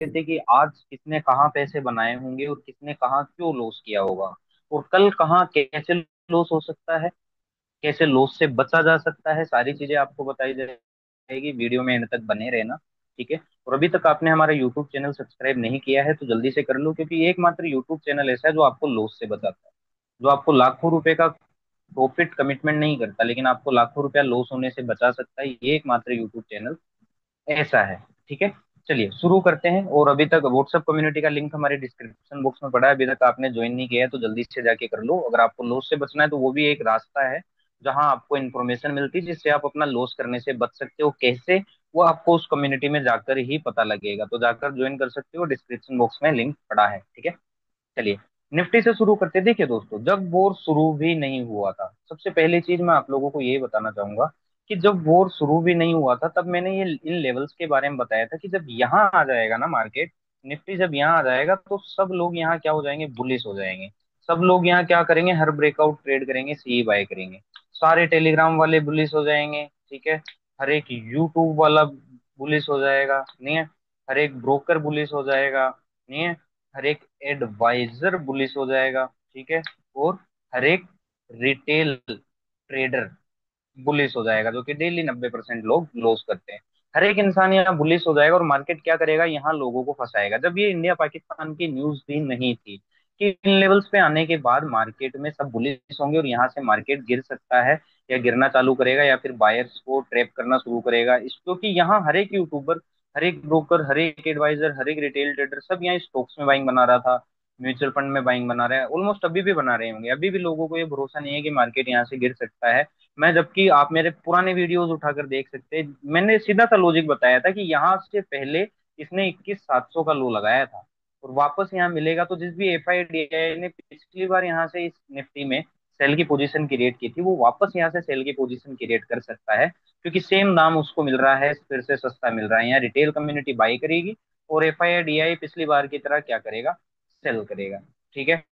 थे कि आज किसने कहाँ पैसे बनाए होंगे और किसने कहाँ क्यों लॉस किया होगा, और कल कहाँ कैसे लॉस हो सकता है, कैसे लॉस से बचा जा सकता है, सारी चीजें आपको बताई जाएगी। वीडियो में एंड तक बने रहना, ठीक है। और अभी तक आपने हमारा यूट्यूब चैनल सब्सक्राइब नहीं किया है तो जल्दी से कर लो, क्योंकि एकमात्र यूट्यूब चैनल ऐसा है जो आपको लॉस से बचाता है, जो आपको लाखों रुपए का प्रॉफिट कमिटमेंट नहीं करता लेकिन आपको लाखों रुपया लॉस होने से बचा सकता है। ये एकमात्र यूट्यूब चैनल ऐसा है, ठीक है। चलिए शुरू करते हैं। और अभी तक व्हाट्सएप कम्युनिटी का लिंक हमारे डिस्क्रिप्शन बॉक्स में पड़ा है, अभी तक आपने ज्वाइन नहीं किया है तो जल्दी से जाके कर लो। अगर आपको लॉस से बचना है तो वो भी एक रास्ता है जहां आपको इन्फॉर्मेशन मिलती है जिससे आप अपना लॉस करने से बच सकते हो। कैसे, वो आपको उस कम्युनिटी में जाकर ही पता लगेगा, तो जाकर ज्वाइन कर सकते हो, डिस्क्रिप्शन बॉक्स में लिंक पड़ा है, ठीक है। चलिए निफ्टी से शुरू करते हैं। देखिए दोस्तों, जब वॉर शुरू भी नहीं हुआ था, सबसे पहली चीज मैं आप लोगों को ये बताना चाहूंगा कि जब वॉर शुरू भी नहीं हुआ था तब मैंने ये इन लेवल्स के बारे में बताया था कि जब यहाँ आ जाएगा ना मार्केट, निफ्टी जब यहाँ आ जाएगा तो सब लोग यहाँ क्या हो जाएंगे, बुलिश हो जाएंगे। सब लोग यहाँ क्या करेंगे, हर ब्रेकआउट ट्रेड करेंगे, सी बाय करेंगे। सारे टेलीग्राम वाले बुलिश हो जाएंगे, ठीक है। हर एक यूट्यूब वाला बुलिश हो जाएगा, नहीं है। हर एक ब्रोकर बुलिश हो जाएगा, नहीं है। हर एक एडवाइजर बुलिश हो जाएगा, ठीक है। और हर एक रिटेल ट्रेडर बुलिश हो जाएगा, जो कि डेली 90% लोग लॉस करते हैं। हर एक इंसान यहाँ बुलिश हो जाएगा और मार्केट क्या करेगा, यहाँ लोगों को फंसाएगा। जब ये इंडिया पाकिस्तान की न्यूज भी नहीं थी कि इन लेवल्स पे आने के बाद मार्केट में सब बुलिश होंगे और यहाँ से मार्केट गिर सकता है या गिरना चालू करेगा या फिर बायर्स को ट्रैप करना शुरू करेगा, इस क्योंकि यहाँ हर एक यूट्यूबर, हर एक ब्रोकर, हर एक एडवाइजर, हर एक रिटेल ट्रेडर सब यहाँ स्टॉक्स में बाइंग बना रहा था, म्यूचुअल फंड में बाइंग बना रहा है। ऑलमोस्ट अभी भी बना रहे होंगे, अभी भी लोगों को ये भरोसा नहीं है कि मार्केट यहाँ से गिर सकता है। मैं, जबकि आप मेरे पुराने वीडियोस उठाकर देख सकते हैं, मैंने सीधा सा लॉजिक बताया था कि यहाँ से पहले इसने 21,700 का लो लगाया था और वापस यहाँ मिलेगा। तो जिस भी एफ आई डी आई ने पिछली बार यहाँ से इस निफ्टी में सेल की पोजीशन क्रिएट की थी, वो वापस यहाँ से सेल की पोजीशन क्रिएट कर सकता है, क्योंकि सेम दाम उसको मिल रहा है, फिर से सस्ता मिल रहा है। यहाँ रिटेल कम्युनिटी बाई करेगी और एफ आई डी आई पिछली बार की तरह क्या करेगा, सेल करेगा, ठीक है।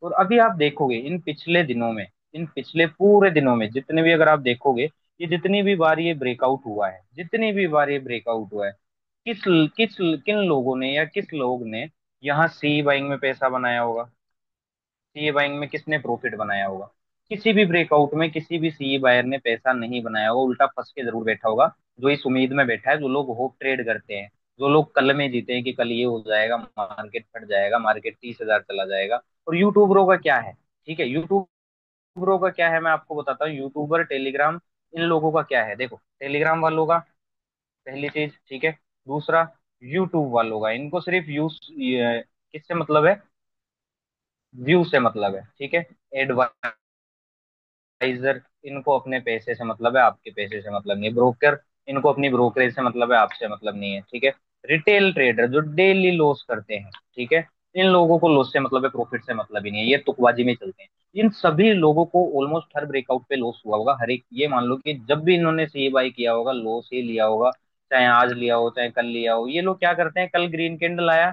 और अभी आप देखोगे इन पिछले दिनों में, इन पिछले पूरे दिनों में जितने भी, अगर आप देखोगे, ये जितनी भी बार ये ब्रेकआउट हुआ है, जितनी भी बार ये ब्रेकआउट हुआ है, किस किस किन लोगों ने या किस लोग ने यहाँ सी बाइंग में पैसा बनाया होगा, सीए बाइंग में किसने प्रॉफिट बनाया होगा। किसी भी ब्रेकआउट में किसी भी सीए बायर ने पैसा नहीं बनाया होगा, उल्टा फंस के जरूर बैठा होगा। जो इस उम्मीद में बैठा है, जो लोग होप ट्रेड करते हैं, जो लोग कल में जीते हैं कि कल ये हो जाएगा, मार्केट फट जाएगा, मार्केट 30,000 चला जाएगा। और यूट्यूबरों का क्या है, ठीक है, यूट्यूबरों का क्या है मैं आपको बताता हूँ। यूट्यूबर, टेलीग्राम, इन लोगों का क्या है, देखो टेलीग्राम वालों का पहली चीज, ठीक है। दूसरा, यूट्यूब वालों का, इनको सिर्फ यूज किससे मतलब है, व्यू से मतलब है, ठीक है। एडवाइजर, इनको अपने पैसे से मतलब है, आपके पैसे से मतलब नहीं है। ब्रोकर, इनको अपनी ब्रोकरेज से मतलब है, आपसे मतलब नहीं है, ठीक है। रिटेल ट्रेडर जो डेली लॉस करते हैं, ठीक है, इन लोगों को लॉस से मतलब है, प्रॉफिट से मतलब ही नहीं है, ये तुकबाजी में चलते हैं। इन सभी लोगों को ऑलमोस्ट हर ब्रेकआउट पे लॉस हुआ होगा, हर एक, ये मान लो कि जब भी इन्होंने सी बाई किया होगा लॉस ही लिया होगा, चाहे आज लिया हो चाहे कल लिया हो। ये लोग क्या करते हैं, कल ग्रीन कैंडल आया,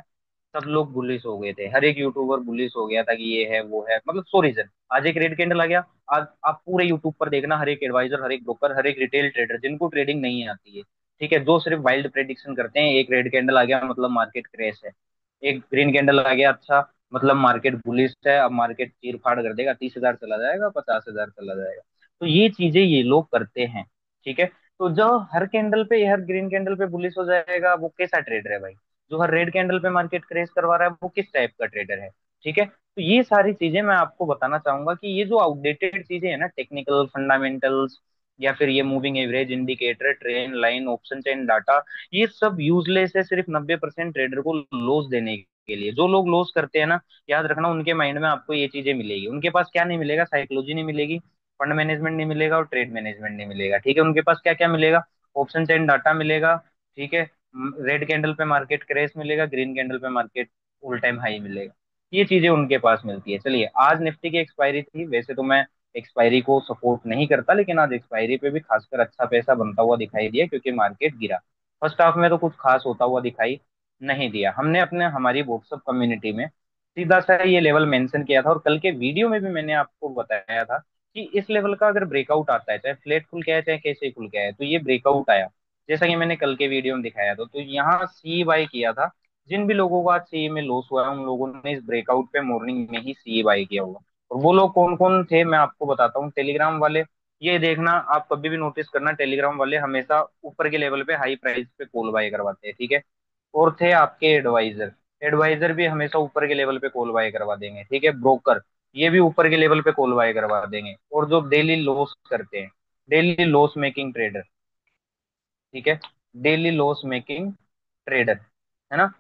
सब लोग बुलिश हो गए थे, हर एक यूट्यूबर बुलिश हो गया था कि ये है वो है, मतलब सो रीजन। आज एक रेड कैंडल आ गया, आज आप पूरे यूट्यूब पर देखना, हर एक एडवाइजर, हर एक ब्रोकर, हर एक रिटेल ट्रेडर जिनको ट्रेडिंग नहीं आती है, ठीक है, जो सिर्फ वाइल्ड प्रेडिक्शन करते हैं, एक रेड कैंडल आ गया मतलब मार्केट क्रैश है, एक ग्रीन कैंडल आ गया, अच्छा मतलब मार्केट बुलिश है, अब मार्केट चीर फाड़ कर देगा, 30,000 चला जाएगा, 50,000 चला जाएगा। तो ये चीजें ये लोग करते हैं, ठीक है। तो जो हर कैंडल पे, हर ग्रीन कैंडल पे बुलिश हो जाएगा, वो कैसा ट्रेडर है भाई। जो हर रेड कैंडल पे मार्केट क्रेश करवा रहा है, वो किस टाइप का ट्रेडर है, ठीक है। तो ये सारी चीजें मैं आपको बताना चाहूंगा कि ये जो आउटडेटेड चीजें है ना, टेक्निकल फंडामेंटल्स या फिर ये moving average indicator, train line, option chain data, ये सब यूजलेस है सिर्फ 90% ट्रेडर को लॉस देने के लिए। जो लोग लॉस करते हैं ना, याद रखना उनके माइंड में आपको ये चीजें मिलेगी। उनके पास क्या नहीं मिलेगा, साइकोलॉजी नहीं मिलेगी, फंड मैनेजमेंट नहीं मिलेगा और ट्रेड मैनेजमेंट नहीं मिलेगा, ठीक है। उनके पास क्या क्या मिलेगा, ऑप्शन चेन डाटा मिलेगा, ठीक है। रेड कैंडल पे मार्केट क्रैश मिलेगा, ग्रीन कैंडल पे मार्केट ऑल टाइम हाई मिलेगा, ये चीजें उनके पास मिलती है। चलिए, आज निफ्टी की एक्सपायरी थी, वैसे तो मैं एक्सपायरी को सपोर्ट नहीं करता, लेकिन आज एक्सपायरी पे भी खासकर अच्छा पैसा बनता हुआ दिखाई दिया, क्योंकि मार्केट गिरा। फर्स्ट हाफ में तो कुछ खास होता हुआ दिखाई नहीं दिया। हमने अपने, हमारी व्हाट्सएप कम्युनिटी में सीधा सा ये लेवल मेंशन किया था, और कल के वीडियो में भी मैंने आपको बताया था कि इस लेवल का अगर ब्रेकआउट आता है, चाहे फ्लैट खुल के आए चाहे कैसे खुल के आए, तो ये ब्रेकआउट आया, जैसा कि मैंने कल के वीडियो में दिखाया था, तो यहाँ सी बाय किया था जिन भी लोगों को आज सीई में लॉस हुआ है उन लोगों ने इस ब्रेकआउट पे मॉर्निंग में ही सीई बाय किया होगा। और वो लोग कौन कौन थे मैं आपको बताता हूँ। टेलीग्राम वाले, ये देखना आप कभी भी नोटिस करना, टेलीग्राम वाले हमेशा ऊपर के लेवल पे हाई प्राइस पे कॉल बाय करवाते हैं, ठीक है। और थे आपके एडवाइजर, एडवाइजर भी हमेशा ऊपर के लेवल पे कॉल बाय करवा देंगे, ठीक है। ब्रोकर, ये भी ऊपर के लेवल पे कॉल बाय करवा देंगे। और जो डेली लॉस करते हैं, डेली लॉस मेकिंग ट्रेडर, ठीक है, डेली लॉस मेकिंग ट्रेडर, है ना,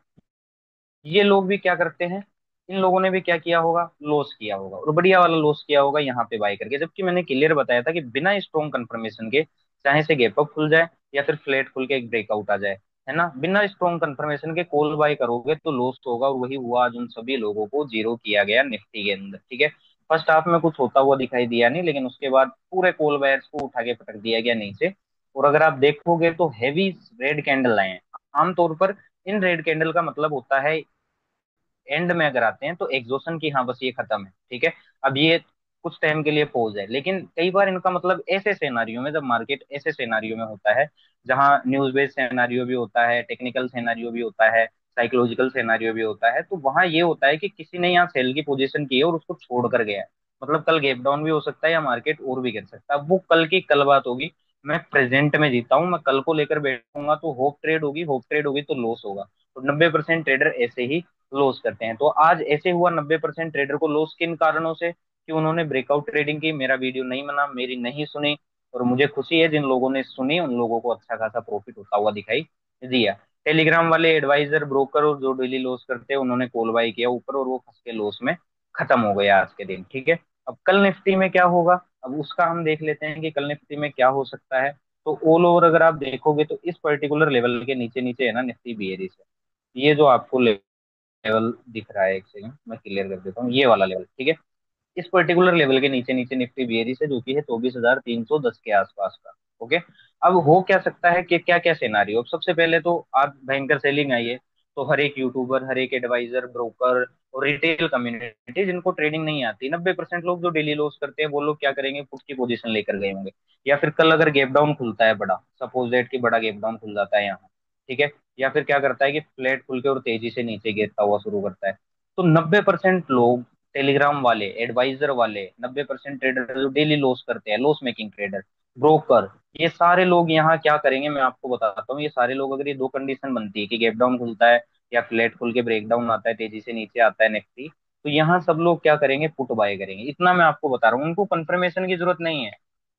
ये लोग भी क्या करते हैं, इन लोगों ने भी क्या किया होगा, लॉस किया होगा, और बढ़िया वाला लॉस किया होगा यहाँ पे बाय करके। जबकि मैंने क्लियर बताया था कि बिना स्ट्रॉन्ग कंफर्मेशन के, चाहे से गैप अप खुल जाए या फिर फ्लैट खुल के एक ब्रेकआउट आ जाए, है ना, बिना स्ट्रॉन्ग कंफर्मेशन के कॉल बाय करोगे तो लॉस होगा। और वही हुआ आज उन सभी लोगों को, जीरो किया गया निफ्टी के अंदर, ठीक है। फर्स्ट हाफ में कुछ होता हुआ दिखाई दिया नहीं, लेकिन उसके बाद पूरे कॉल बायर्स को उठा के पटक दिया गया नीचे। और अगर आप देखोगे तो हैवी रेड कैंडल आए हैं। आमतौर पर इन रेड कैंडल का मतलब होता है, एंड में अगर आते हैं तो एग्जॉशन की, हाँ बस ये खत्म है, ठीक है, अब ये कुछ टाइम के लिए पॉज है। लेकिन कई बार इनका मतलब ऐसे सेनारियो में, जब मार्केट ऐसे सेनारियो में होता है जहां न्यूज बेस्ड सेनारियो भी होता है, टेक्निकल सेनारियो भी होता है, साइकोलॉजिकल सेनारियो भी होता है, तो वहां ये होता है कि किसी ने यहाँ सेल की पोजीशन की है और उसको छोड़ कर गया है। मतलब कल गैप डाउन भी हो सकता है या मार्केट और भी गिर सकता है। अब वो कल की कल बात होगी। मैं प्रेजेंट में जीता हूँ, मैं कल को लेकर बैठूंगा तो होप ट्रेड होगी, होप ट्रेड होगी तो लॉस होगा। तो 90% ट्रेडर ऐसे ही लॉस करते हैं। तो आज ऐसे हुआ, 90% ट्रेडर को लॉस किन कारणों से, कि उन्होंने ब्रेकआउट ट्रेडिंग की, मेरा वीडियो नहीं बना, मेरी नहीं सुनी। और मुझे खुशी है जिन लोगों ने सुनी उन लोगों को अच्छा खासा प्रॉफिट होता हुआ दिखाई दिया। टेलीग्राम वाले एडवाइजर, ब्रोकर और जो डेली लॉस करते हैं उन्होंने कॉल बाय किया ऊपर, और वो फंस के लॉस में खत्म हो गया आज के दिन, ठीक है। अब कल निफ्टी में क्या होगा, अब उसका हम देख लेते हैं कि कल निफ्टी में क्या हो सकता है। तो ऑल ओवर अगर आप देखोगे तो इस पर्टिकुलर लेवल के नीचे नीचे है ना निफ्टी बियरिश है। ये जो आपको लेवल दिख रहा है, एक सेकंड मैं क्लियर कर देता हूँ, ये वाला लेवल, ठीक है। इस पर्टिकुलर लेवल के नीचे नीचे निफ्टी बियरिश है, जो कि है 24,310 के आसपास का। ओके। अब हो क्या सकता है कि क्या क्या सिनारियो, अब सबसे पहले तो आज भयंकर सेलिंग आई है। तो हर एक यूट्यूबर, हर एक एडवाइजर, ब्रोकर और रिटेल कम्युनिटी जिनको ट्रेडिंग नहीं आती, 90% लोग जो डेली लॉस करते हैं वो लोग क्या करेंगे, पुट की पोजीशन लेकर गए होंगे। या फिर कल अगर गैप डाउन खुलता है बड़ा, सपोज दैट कि बड़ा गैप डाउन खुल जाता है यहाँ, ठीक है, या फिर क्या करता है कि फ्लैट खुल के और तेजी से नीचे गिरता हुआ शुरू करता है, तो 90% लोग, टेलीग्राम वाले, एडवाइजर वाले, 90% ट्रेडर जो डेली लॉस करते हैं, लॉस मेकिंग ट्रेडर, ब्रोकर, ये सारे लोग यहाँ क्या करेंगे मैं आपको बताता हूँ। ये सारे लोग, अगर ये दो कंडीशन बनती है कि गैप डाउन खुलता है या फ्लैट खुल के ब्रेक डाउन आता है, तेजी से नीचे आता है निफ्टी, तो यहाँ सब लोग क्या करेंगे, पुट बाय करेंगे। इतना मैं आपको बता रहा हूँ, उनको कंफर्मेशन की जरूरत नहीं है।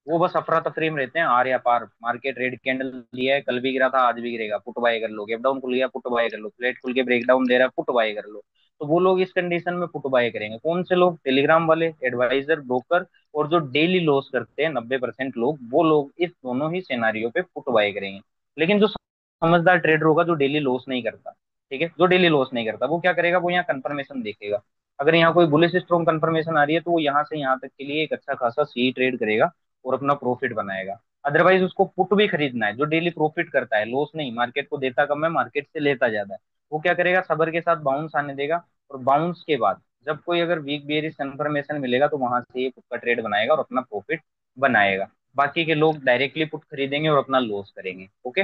वो बस अफरा तफरी में रहते हैं, आर या पार, मार्केट रेड कैंडल दिया है, कल भी गिरा था आज भी गिरेगा, पुट बाय कर लो, गैप डाउन खुल गया पुट बाय कर लो, फ्लैट खुल के ब्रेक डाउन दे रहा है पुट बाय कर लो। तो वो लोग इस कंडीशन में पुट बाय करेंगे। कौन से लोग, टेलीग्राम वाले, एडवाइजर, ब्रोकर और जो डेली लॉस करते हैं 90% लोग, वो लोग इस दोनों ही सिनारियों पे पुट बाय करेंगे। लेकिन जो समझदार ट्रेडर होगा, जो डेली लॉस नहीं करता, ठीक है, जो डेली लॉस नहीं करता, वो क्या करेगा, वो यहाँ कंफर्मेशन देखेगा। अगर यहाँ कोई बुलिश स्ट्रॉन्ग कंफर्मेशन आ रही है तो वो यहाँ से यहाँ तक के लिए एक अच्छा खासा सी ट्रेड करेगा और अपना प्रॉफिट बनाएगा। अदरवाइज उसको पुट भी खरीदना है, जो डेली प्रॉफिट करता है, लॉस नहीं, मार्केट को देता कम है, मार्केट से लेता ज्यादा है, वो क्या करेगा, सबर के साथ बाउंस आने देगा। और बाउंस के बाद जब कोई अगर वीक बेयरिश कंफर्मेशन मिलेगा तो वहां से ये पुट का ट्रेड बनाएगा और अपना प्रॉफिट बनाएगा। बाकी के लोग डायरेक्टली पुट खरीदेंगे और अपना लॉस करेंगे। ओके,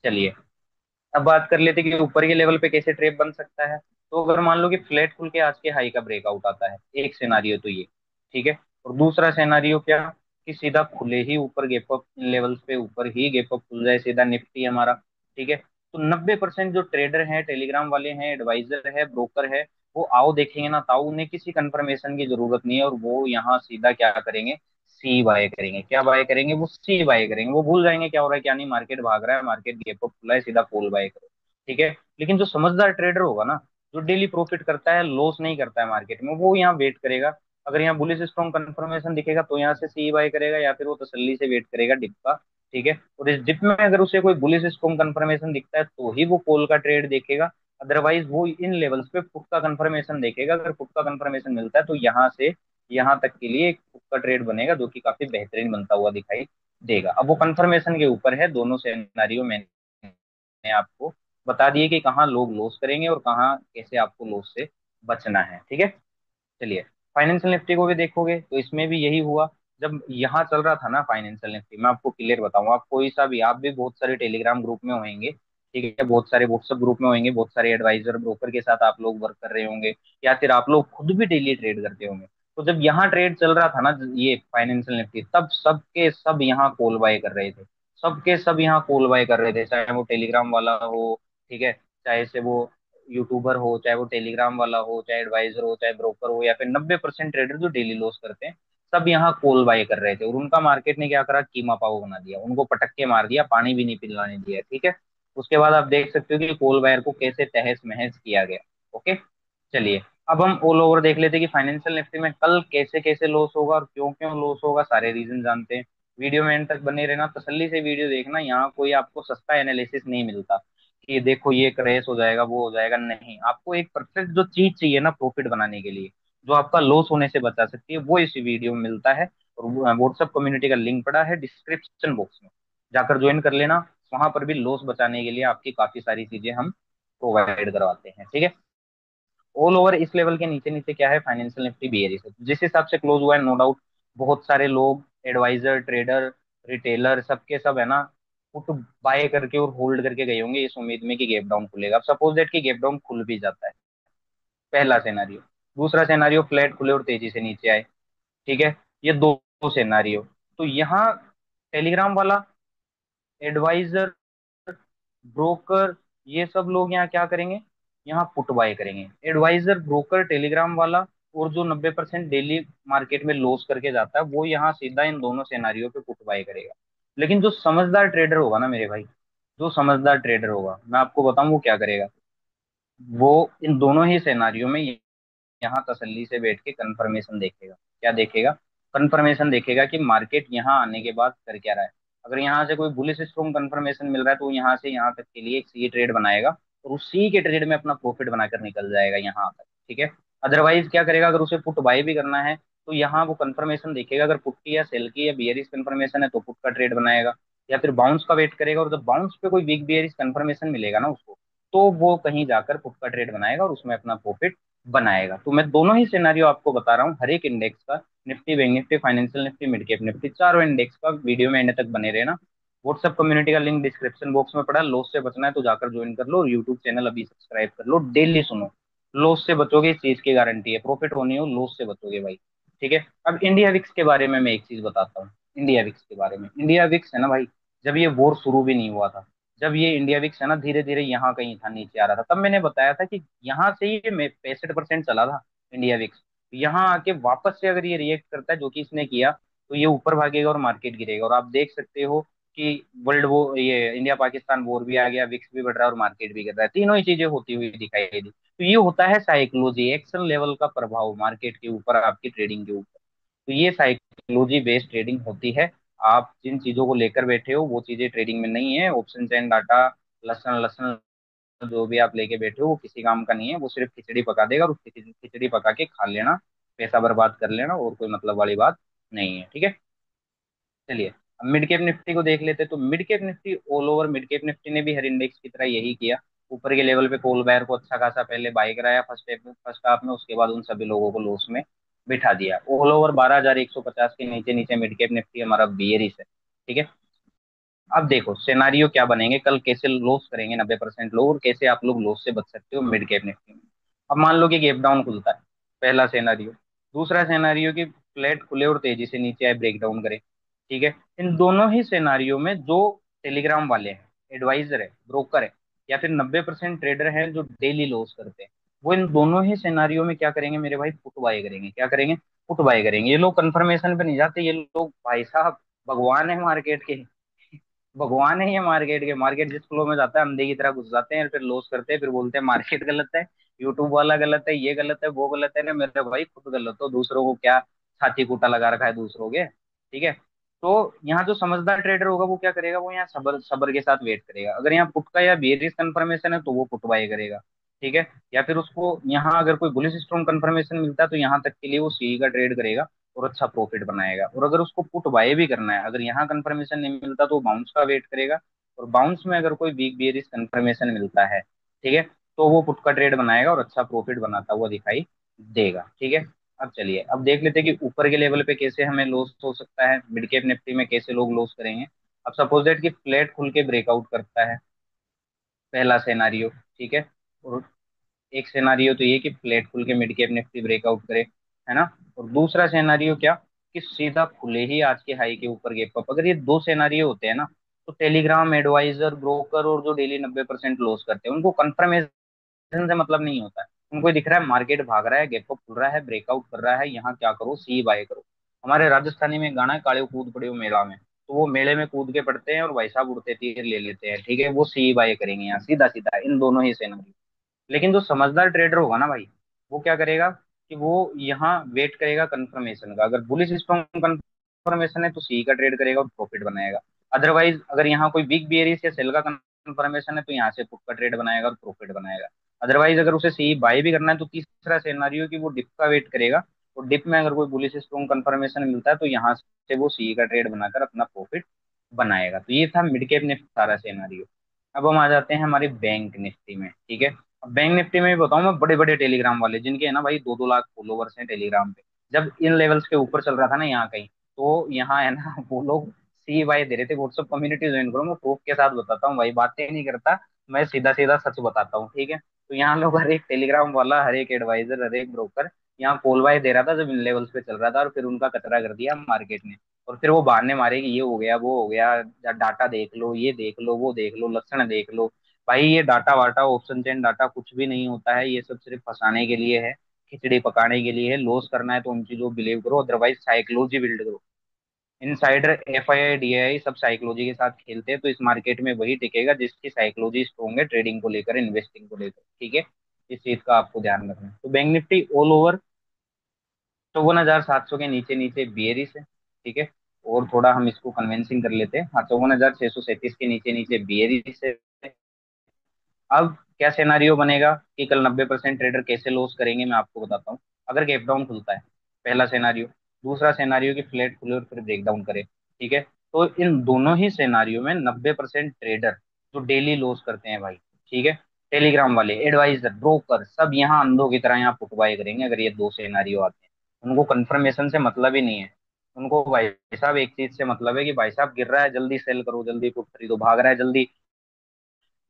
चलिए अब बात कर लेते हैं कि ऊपर के लेवल पे कैसे ट्रेड बन सकता है। तो अगर मान लो कि फ्लैट खुल के आज के हाई का ब्रेकआउट आता है, एक सिनारियो तो ये, ठीक है। और दूसरा सिनारियो क्या, कि सीधा खुले ही ऊपर गैप अप लेवल्स पे, ऊपर ही गैप अप खुल जाए सीधा निफ्टी हमारा, ठीक है। तो 90% जो ट्रेडर हैं, टेलीग्राम वाले हैं, एडवाइजर है, ब्रोकर है, वो आओ देखेंगे ना ताऊ, उन्हें किसी कंफर्मेशन की जरूरत नहीं है, और वो यहाँ सीधा क्या करेंगे, सी बाय करेंगे। क्या बाय करेंगे, वो सी बाय करेंगे। वो भूल जाएंगे क्या हो रहा है क्या नहीं, मार्केट भाग रहा है, मार्केट गैप अप खुला है, सीधा कॉल बाय करो, ठीक है। लेकिन जो समझदार ट्रेडर होगा ना, जो डेली प्रॉफिट करता है, लॉस नहीं करता है मार्केट में, वो यहाँ वेट करेगा। अगर यहाँ बुलिश स्ट्रॉन्ग कंफर्मेशन दिखेगा तो यहाँ से सी बाय करेगा, या फिर वो तसल्ली से वेट करेगा डिप का, ठीक है। और इस डिप में अगर उसे कोई बुलिश स्ट्रॉन्ग कंफर्मेशन दिखता है तो ही वो कॉल का ट्रेड देखेगा। अदरवाइज वो इन लेवल्स पे पुट का कंफर्मेशन देखेगा। अगर पुट का कंफर्मेशन मिलता है तो यहाँ से यहाँ तक के लिए एक पुट का ट्रेड बनेगा, जो कि काफी बेहतरीन बनता हुआ दिखाई देगा। अब वो कंफर्मेशन के ऊपर है, दोनों सिनेरियो मैंने आपको बता दिए कि कहाँ लोग लॉस करेंगे और कहाँ कैसे आपको लॉस से बचना है, ठीक है। चलिए, फाइनेंशियल निफ्टी को भी देखोगे तो इसमें भी यही हुआ। जब यहाँ चल रहा था ना फाइनेंशियल निफ्टी, मैं आपको क्लियर बताऊँ, आप कोई सा भी, आप भी बहुत सारे टेलीग्राम ग्रुप में होंगे, ठीक है, बहुत सारे व्हाट्सएप ग्रुप में होंगे, बहुत सारे एडवाइजर ब्रोकर के साथ आप लोग वर्क कर रहे होंगे, या फिर आप लोग खुद भी डेली ट्रेड करते होंगे। तो जब यहाँ ट्रेड चल रहा था ना, ये फाइनेंशियल निफ्टी, तब सबके सब यहाँ कॉल बाय कर रहे थे। सबके सब यहाँ कॉल बाय कर रहे थे, चाहे वो टेलीग्राम वाला हो, ठीक है, चाहे से वो यूट्यूबर हो, चाहे वो टेलीग्राम वाला हो, चाहे एडवाइजर हो, चाहे ब्रोकर हो, या फिर 90% ट्रेडर जो डेली लॉस करते हैं, सब यहाँ कॉल बाय कर रहे थे। और उनका मार्केट ने क्या करा, कीमा पाव बना दिया, उनको पटक के मार दिया, पानी भी नहीं पिलाने दिया, ठीक है। उसके बाद आप देख सकते हो कि कोल वायर को कैसे तहस महस किया गया। ओके, चलिए, अब हम ऑल ओवर देख लेते हैं कि फाइनेंशियल निफ्टी में कल कैसे कैसे लॉस होगा और क्यों क्यों लॉस होगा, सारे रीजन जानते हैं। वीडियो में एंड तक बने रहना, तसल्ली से वीडियो देखना, यहाँ कोई आपको सस्ता एनालिसिस नहीं मिलता कि देखो ये क्रैश हो जाएगा, वो हो जाएगा, नहीं। आपको एक परफेक्ट जो चीज चाहिए ना प्रॉफिट बनाने के लिए, जो आपका लॉस होने से बचा सकती है, वो इस वीडियो में मिलता है। और व्हाट्सएप कम्युनिटी का लिंक पड़ा है डिस्क्रिप्शन बॉक्स में, जाकर ज्वाइन कर लेना। वहां पर भी लॉस बचाने के लिए आपकी काफी सारी चीजें हम प्रोवाइड करवाते हैं, ठीक है। ऑल ओवर इस लेवल के नीचे नीचे क्या है, फाइनेंशियल निफ्टी बेयरिश है। जिस हिसाब से क्लोज हुआ है, नो डाउट बहुत सारे लोग, एडवाइजर, ट्रेडर, रिटेलर, सबके सब है ना, पुट बाय करके और होल्ड करके गए होंगे इस उम्मीद में कि गैप डाउन खुलेगा। अब सपोज दैट कि गैप डाउन खुल भी जाता है, पहला सिनेरियो। दूसरा सिनेरियो, फ्लैट खुले और तेजी से नीचे आए, ठीक है। ये दो सिनेरियो। तो यहाँ टेलीग्राम वाला, एडवाइजर, ब्रोकर, ये सब लोग यहाँ क्या करेंगे, यहाँ पुट बाय करेंगे। एडवाइजर, ब्रोकर, टेलीग्राम वाला, और जो 90% डेली मार्केट में लॉस करके जाता है, वो यहाँ सीधा इन दोनों सिनारियों पे पुट बाय करेगा। लेकिन जो समझदार ट्रेडर होगा ना मेरे भाई, जो समझदार ट्रेडर होगा, मैं आपको बताऊं वो क्या करेगा, वो इन दोनों ही सिनारियों में यहाँ तसल्ली से बैठ के कंफर्मेशन देखेगा। क्या देखेगा, कंफर्मेशन देखेगा कि मार्केट यहाँ आने के बाद कर क्या रहा है। अगर यहाँ से कोई बुलिश स्ट्रॉन्ग कंफर्मेशन मिल रहा है, तो यहाँ से यहाँ तक के लिए एक सी ट्रेड बनाएगा, और उसी के ट्रेड में अपना प्रॉफिट बनाकर निकल जाएगा यहाँ तक, ठीक है। अदरवाइज क्या करेगा, अगर उसे पुट बाय भी करना है, तो यहाँ वो कंफर्मेशन देखेगा, अगर पुट की या सेल की या बियरिश कंफर्मेशन है तो पुट का ट्रेड बनाएगा, या फिर बाउंस का वेट करेगा, और जब बाउंस पे कोई बिग बियरिश कंफर्मेशन मिलेगा ना उसको, तो वो कहीं जाकर पुट का ट्रेड बनाएगा और उसमें अपना प्रॉफिट बनाएगा। तो मैं दोनों ही सिनेरियो आपको बता रहा हूँ, हर एक इंडेक्स का, Nifty, bank Nifty, financial Nifty, mid cap Nifty, चारों इंडेक्स का वीडियो में एंड तक बने रहना। व्हाट्सएप कम्युनिटी का लिंक डिस्क्रिप्शन बॉक्स में पड़ा, लॉस से बचना है तो जाकर ज्वाइन कर लो, और यूट्यूब चैनल अभी सब्सक्राइब कर लो, डेली सुनो। लॉस से बचोगे, इस चीज की गारंटी है, प्रॉफिट होनी हो, लॉस से बचोगे भाई, ठीक है। अब इंडिया विक्स के बारे में मैं एक चीज बताता हूँ। इंडिया विक्स के बारे में, इंडिया विक्स है ना भाई, जब ये वॉर शुरू भी नहीं हुआ था, जब ये इंडिया विक्स है ना धीरे धीरे यहाँ कहीं था, नीचे आ रहा था, तब मैंने बताया था कि यहाँ से ही ये 65% चला था इंडिया विक्स। यहाँ आके वापस से अगर ये रिएक्ट करता है जो कि इसने किया, तो ये ऊपर भागेगा और मार्केट गिरेगा। और आप देख सकते हो कि वर्ल्ड वो, ये इंडिया पाकिस्तान वॉर भी आ गया, विक्स भी बढ़ रहा है और मार्केट भी गिर रहा है, तीनों ही चीजें होती हुई दिखाई दी। तो ये होता है साइकोलॉजी, एक्शन लेवल का प्रभाव मार्केट के ऊपर, आपकी ट्रेडिंग के ऊपर। तो ये साइकोलॉजी बेस्ड ट्रेडिंग होती है। आप जिन चीजों को लेकर बैठे हो वो चीजें ट्रेडिंग में नहीं है। ऑप्शन एंड डाटा, लसन लसन, जो भी आप लेके बैठे हो वो किसी काम का नहीं है, वो सिर्फ खिचड़ी पका देगा, और उस खिचड़ी पका के खा लेना, पैसा बर्बाद कर लेना, और कोई मतलब वाली बात नहीं है, ठीक है। चलिए, अब मिड कैप निफ्टी को देख लेते हैं। तो mid cap Nifty, all over mid cap Nifty ने भी हर इंडेक्स की तरह यही किया। ऊपर के लेवल पे कोल बायर को अच्छा खासा पहले बाय कराया फर्स्ट हाफ में, उसके बाद उन सभी लोगों को लॉस में बिठा दिया। ऑल ओवर 12,150 के नीचे नीचे मिड कैप निफ्टी हमारा बियरिश है, ठीक है। अब देखो सिनारियो क्या बनेंगे, कल कैसे लॉस करेंगे 90% लोग, और कैसे आप लोग लॉस से बच सकते हो मिड कैप निफ्टी में। अब मान लो कि गैप डाउन खुलता है, पहला सिनारियो। दूसरा सिनारियो कि फ्लैट खुले और तेजी से नीचे आए, ब्रेक डाउन करे, ठीक है। इन दोनों ही सिनारियो में जो टेलीग्राम वाले हैं, एडवाइजर है, ब्रोकर है, या फिर 90% ट्रेडर हैं जो डेली लॉस करते हैं, वो इन दोनों ही सिनारियो में क्या करेंगे मेरे भाई, पुट बाय करेंगे। क्या करेंगे, पुट बाय करेंगे। ये लोग कंफर्मेशन पे नहीं जाते, ये लोग भाई साहब भगवान है मार्केट के, भगवान है ये मार्केट के। मार्केट जिस फ्लो में जाता है अंधे की तरह घुस जाते हैं, फिर लॉस करते हैं, फिर बोलते हैं मार्केट गलत है, यूट्यूब वाला गलत है, ये गलत है, वो गलत है। ना मेरे भाई खुद गलत हो, दूसरों को क्या छाती कूटा लगा रखा है दूसरों के, ठीक है। तो यहाँ जो समझदार ट्रेडर होगा वो क्या करेगा, वो यहाँ सबर सबर के साथ वेट करेगा। अगर यहाँ पुट का या बेरिश कंफर्मेशन है तो वो पुट बाय करेगा, ठीक है। या फिर उसको यहाँ अगर कोई बुलिश स्ट्रॉन्ग कंफर्मेशन मिलता है तो यहाँ तक के लिए वो सी का ट्रेड करेगा और अच्छा प्रॉफिट बनाएगा। और अगर उसको पुट बाय भी करना है, अगर यहाँ कंफर्मेशन नहीं मिलता तो बाउंस का वेट करेगा, और बाउंस में अगर कोई वीक बियरिश कंफर्मेशन मिलता है, ठीक है, तो वो पुट का ट्रेड बनाएगा और अच्छा प्रॉफिट बनाता हुआ दिखाई देगा, ठीक है। अब चलिए, अब देख लेते हैं कि ऊपर के लेवल पे कैसे हमें लॉस हो सकता है, मिड कैप निफ्टी में कैसे लोग लॉस करेंगे। अब सपोज दैट कि फ्लैट खुल के ब्रेकआउट करता है, पहला सिनेरियो, ठीक है। और एक सिनेरियो तो ये कि फ्लैट खुल के मिड कैप निफ्टी ब्रेकआउट करे, है ना। और दूसरा सिनेरियो क्या, कि सीधा खुले ही आज के हाई के ऊपर गैप अप। अगर ये दो सिनेरियो होते हैं ना, तो टेलीग्राम एडवाइजर ब्रोकर और जो डेली 90% लॉस करते हैं, उनको कंफर्मेशन से मतलब नहीं होता है। उनको दिख रहा है मार्केट भाग रहा है, गैप अप खुल रहा है, ब्रेकआउट कर रहा है, यहाँ क्या करो, सी बाय करो। हमारे राजस्थानी में एक गाना है, काले कूद पड़े हो मेला में। तो वो मेले में कूद के पड़ते हैं और भाई साहब उड़ते तीर ले लेते हैं, ठीक है। वो सी बाय करेंगे यहाँ सीधा सीधा, इन दोनों ही सेनारियो। लेकिन जो समझदार ट्रेडर होगा ना भाई, वो क्या करेगा कि वो यहाँ वेट करेगा कंफर्मेशन का। अगर बुलिश स्ट्रॉन्ग कंफर्मेशन है तो सी का ट्रेड करेगा और प्रॉफिट बनाएगा। अदरवाइज अगर यहाँ कोई वीक बियरिश या सेल का कंफर्मेशन है तो यहाँ से पुट का ट्रेड बनाएगा और प्रॉफिट बनाएगा। अदरवाइज अगर उसे सी बाय भी करना है तो तीसरा सिनेरियो कि वो डिप का वेट करेगा, और डिप में अगर कोई बुलिश स्ट्रॉन्ग कंफर्मेशन मिलता है तो यहाँ से वो सी का ट्रेड बनाकर अपना प्रॉफिट बनाएगा। तो ये था मिड कैप निफ्टी सारा सिनेरियो। अब हम आ जाते हैं हमारी बैंक निफ्टी में, ठीक है। अब बैंक निफ्टी में भी बताऊं मैं, बड़े बड़े टेलीग्राम वाले जिनके है ना भाई 2-2 लाख फॉलोवर्स हैं टेलीग्राम पे, जब इन लेवल्स के ऊपर चल रहा था ना यहाँ कहीं, तो यहाँ है ना वो लोग सी वाई दे रहे थे। व्हाट्सअप कम्युनिटी ज्वाइन करो, मैं प्रूफ के साथ बताता हूँ भाई, बातें नहीं करता, मैं सीधा सीधा सच बताता हूँ, ठीक है। तो यहाँ लोग हर एक टेलीग्राम वाला, हर एक एडवाइजर, हर एक ब्रोकर यहाँ कॉल बाय दे रहा था जब इन लेवल्स पे चल रहा था, और फिर उनका कचरा कर दिया मार्केट ने। और फिर वो बहाने मारे कि ये हो गया वो हो गया, डाटा देख लो, ये देख लो, वो देख लो, लक्षण देख लो। भाई ये डाटा वाटा, ऑप्शन चेन डाटा कुछ भी नहीं होता है, ये सब सिर्फ फंसाने के लिए है, खिचड़ी पकाने के लिए है। लॉस करना है तो उन चीजों को बिलीव करो, अदरवाइज साइकोलॉजी बिल्ड करो। इनसाइडर, एफआईआई, डीआईआई सब साइकोलॉजी के साथ खेलते हैं, तो इस मार्केट में वही टिकेगा जिसकी साइकोलॉजी स्ट्रॉन्ग है, ट्रेडिंग को लेकर, इन्वेस्टिंग को लेकर, ठीक है। इस चीज का आपको ध्यान रखना है। तो बैंक निफ्टी ऑल ओवर 54,700 के नीचे नीचे बियरिश है, ठीक है। और थोड़ा हम इसको कन्विंसिंग कर लेते हैं, हाँ 54,637 के नीचे नीचे बियरिश है। अब क्या सिनेरियो बनेगा कि कल 90% ट्रेडर कैसे लॉस करेंगे, मैं आपको बताता हूँ। अगर गैप डाउन खुलता है, पहला सिनेरियो। दूसरा सिनेरियो कि फ्लैट खुले और फिर ब्रेक डाउन करे, ठीक है। तो इन दोनों ही सिनेरियो में 90% ट्रेडर जो डेली लॉस करते हैं भाई, ठीक है, टेलीग्राम वाले, एडवाइजर, ब्रोकर, सब यहाँ अंधों की तरह यहाँ पुटवाई करेंगे अगर ये दो सिनेरियो आते हैं। उनको कंफर्मेशन से मतलब ही नहीं है। उनको भाई साहब एक चीज से मतलब है कि भाई साहब गिर रहा है जल्दी सेल करो, जल्दी पुट खरीदो, भाग रहा है जल्दी,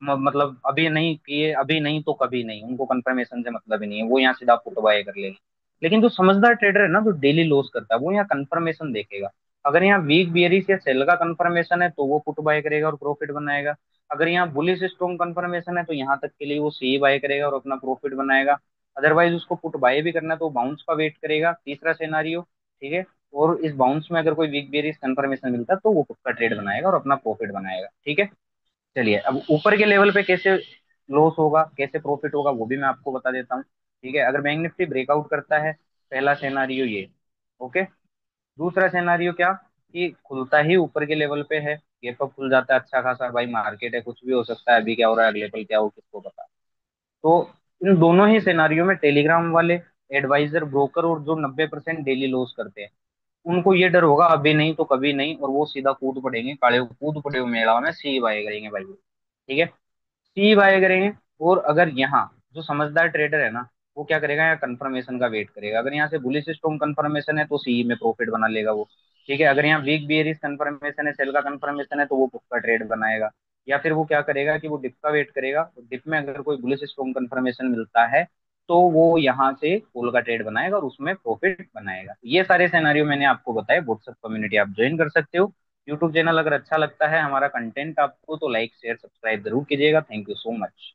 मतलब अभी नहीं किए, अभी नहीं तो कभी नहीं, उनको कंफर्मेशन से मतलब ही नहीं है, वो यहाँ सीधा पुट बाय कर लेंगे। लेकिन जो समझदार ट्रेडर है ना, जो डेली लॉस करता है, वो यहाँ कंफर्मेशन देखेगा। अगर यहाँ वीक बियरिश या सेल का कंफर्मेशन है तो वो पुट बाय करेगा और प्रॉफिट बनाएगा। अगर यहाँ बुलिश स्ट्रॉन्ग कंफर्मेशन है तो यहाँ तक के लिए वो सी बाय करेगा और अपना प्रॉफिट बनाएगा। अदरवाइज उसको पुट बाय भी करना है तो बाउंस का वेट करेगा, तीसरा सिनेरियो, ठीक है। और इस बाउंस में अगर कोई वीक बियरिश कंफर्मेशन मिलता है तो वो पुट का ट्रेड बनाएगा और अपना प्रॉफिट बनाएगा, ठीक है। चलिए अब ऊपर के लेवल पे कैसे लॉस होगा, कैसे प्रॉफिट होगा, वो भी मैं आपको बता देता हूँ, ठीक है। अगर बैंक निफ्टी ब्रेकआउट करता है, पहला सिनेरियो ये, ओके। दूसरा सिनेरियो क्या, कि खुलता ही ऊपर के लेवल पे है, गैप अप खुल जाता है अच्छा खासा, भाई मार्केट है, कुछ भी हो सकता है, अभी क्या हो रहा है अगले पल क्या हो किसको पता। तो इन दोनों ही सिनेरियो में टेलीग्राम वाले, एडवाइजर, ब्रोकर और जो 90% डेली लॉस करते हैं, उनको ये डर होगा अभी नहीं तो कभी नहीं, और वो सीधा कूद पड़ेंगे, काले कूद पड़े हुए मेला में सी बाय करेंगे भाई, ठीक है। सी बाय करेंगे। और अगर यहाँ जो समझदार ट्रेडर है ना, वो क्या करेगा, यहाँ कंफर्मेशन का वेट करेगा। अगर यहाँ से बुलिश स्ट्रॉन्ग कंफर्मेशन है तो सी में प्रॉफिट बना लेगा वो, ठीक है। अगर यहाँ वीक बियरिश कंफर्मेशन है, सेल का कंफर्मेशन है, तो वो पुट का ट्रेड बनाएगा। या फिर वो क्या करेगा कि वो डिप का वेट करेगा, डिप में अगर कोई बुलिश स्ट्रॉन्ग कंफर्मेशन मिलता है तो वो यहाँ से कॉल का ट्रेड बनाएगा और उसमें प्रॉफिट बनाएगा। ये सारे सिनेरियो मैंने आपको बताए, व्हाट्सएप कम्युनिटी आप ज्वाइन कर सकते हो। यूट्यूब चैनल अगर अच्छा लगता है हमारा कंटेंट आपको, तो लाइक शेयर सब्सक्राइब जरूर कीजिएगा। Thank you so much.